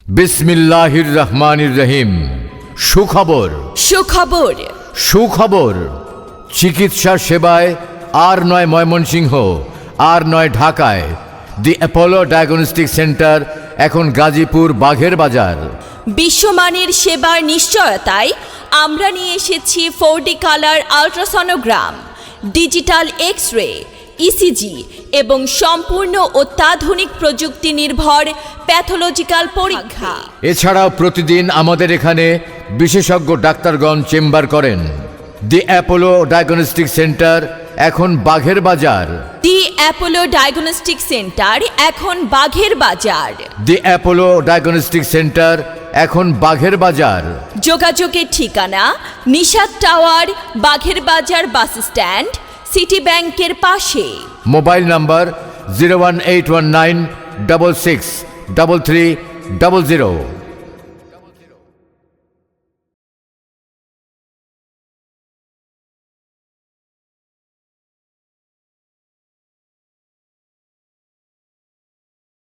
বিসমিল্লাহির রহমানির রহিম। সুখবর সুখবর সুখবর চিকিৎসা সেবায় আর নয় ময়মনসিংহ, আর নয় ঢাকায়। দি অ্যাপোলো ডায়াগনস্টিক সেন্টার এখন গাজীপুর বাঘের বাজার। বিশ্বমানের সেবার নিশ্চয়তায় আমরা নিয়ে এসেছি 4D colour ultrasonogram, digital x ray, ECG এবং সম্পূর্ণ অত্যাধুনিক প্রযুক্তি নির্ভর প্যাথোলজিক্যাল পরীক্ষা। এছাড়াও প্রতিদিন আমাদের এখানে বিশেষজ্ঞ ডাক্তারগণ চেম্বার করেন। দি অ্যাপোলো ডায়াগনস্টিক সেন্টার এখন বাঘের বাজার। দি অ্যাপোলো ডায়াগনস্টিক সেন্টার এখন বাঘের বাজার। দি অ্যাপোলো ডায়াগনস্টিক সেন্টার এখন বাঘের বাজার। যোগাযোগের ঠিকানা নিশাত টাওয়ার, বাঘের বাজার বাস স্ট্যান্ড, সিটি ব্যাংকের পাশে। Mobile number 01819 663300।